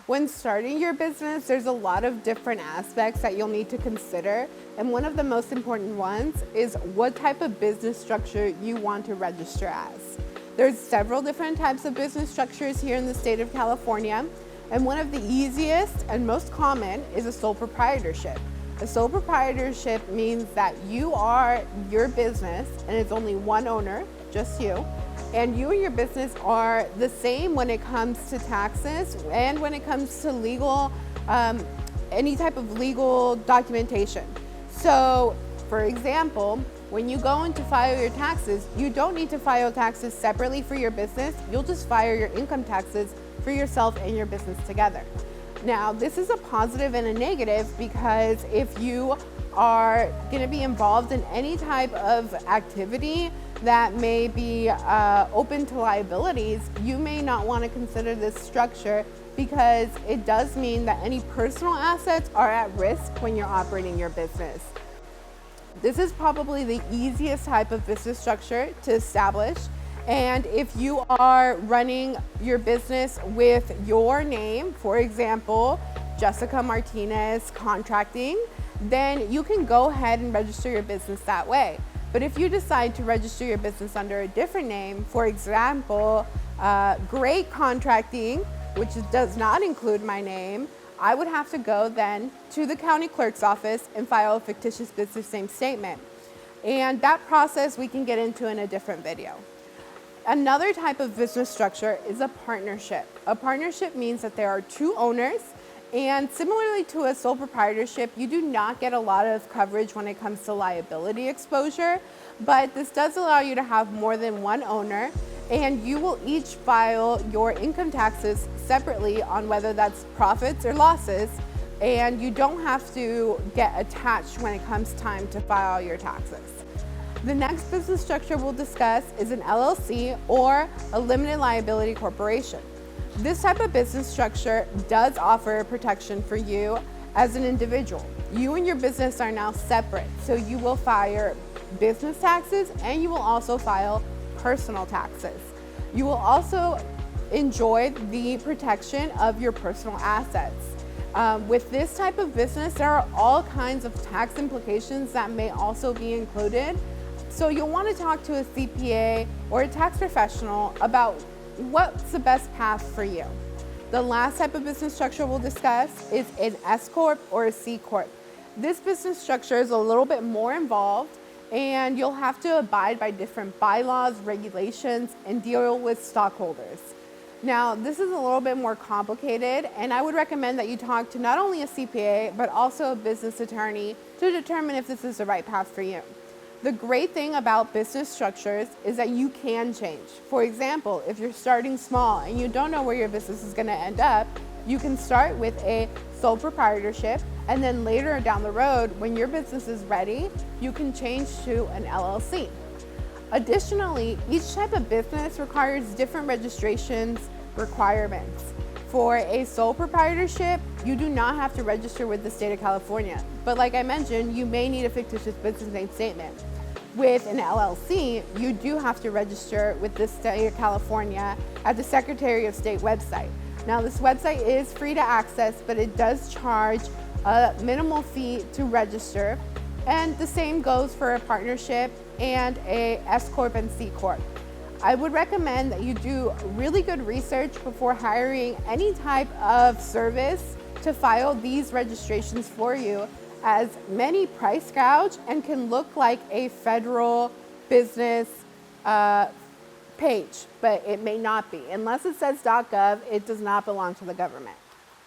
When starting your business, there's a lot of different aspects that you'll need to consider. And one of the most important ones is what type of business structure you want to register as. There's several different types of business structures here in the state of California. And one of the easiest and most common is a sole proprietorship. A sole proprietorship means that you are your business and it's only one owner, just you. And you and your business are the same when it comes to taxes and when it comes to legal, any type of legal documentation. So, for example, when you go in to file your taxes, you don't need to file taxes separately for your business. You'll just file your income taxes for yourself and your business together. Now, this is a positive and a negative because if you are going to be involved in any type of activity that may be open to liabilities, you may not want to consider this structure because it does mean that any personal assets are at risk when you're operating your business. This is probably the easiest type of business structure to establish. And if you are running your business with your name, for example, Jessica Martinez Contracting, then you can go ahead and register your business that way. But if you decide to register your business under a different name, for example, Great Contracting, which does not include my name, I would have to go then to the county clerk's office and file a fictitious business name statement. And that process we can get into in a different video. Another type of business structure is a partnership. A partnership means that there are two owners, and similarly to a sole proprietorship, you do not get a lot of coverage when it comes to liability exposure, but this does allow you to have more than one owner, and you will each file your income taxes separately on whether that's profits or losses, and you don't have to get attached when it comes time to file your taxes. The next business structure we'll discuss is an LLC or a limited liability corporation. This type of business structure does offer protection for you as an individual. You and your business are now separate, so you will file business taxes and you will also file personal taxes. You will also enjoy the protection of your personal assets. With this type of business, there are all kinds of tax implications that may also be included. So you'll want to talk to a CPA or a tax professional about what's the best path for you. The last type of business structure we'll discuss is an S Corp or a C Corp. This business structure is a little bit more involved and you'll have to abide by different bylaws, regulations, and deal with stockholders. Now, this is a little bit more complicated, and I would recommend that you talk to not only a CPA, but also a business attorney to determine if this is the right path for you. The great thing about business structures is that you can change. For example, if you're starting small and you don't know where your business is going to end up, you can start with a sole proprietorship, and then later down the road, when your business is ready, you can change to an LLC. Additionally, each type of business requires different registrations requirements. For a sole proprietorship, you do not have to register with the state of California. But like I mentioned, you may need a fictitious business name statement. With an LLC, you do have to register with the state of California at the Secretary of State website. Now, this website is free to access, but it does charge a minimal fee to register. And the same goes for a partnership and a S Corp and C Corp. I would recommend that you do really good research before hiring any type of service to file these registrations for you, as many price gouge and can look like a federal business page, but it may not be. Unless it says .gov, it does not belong to the government.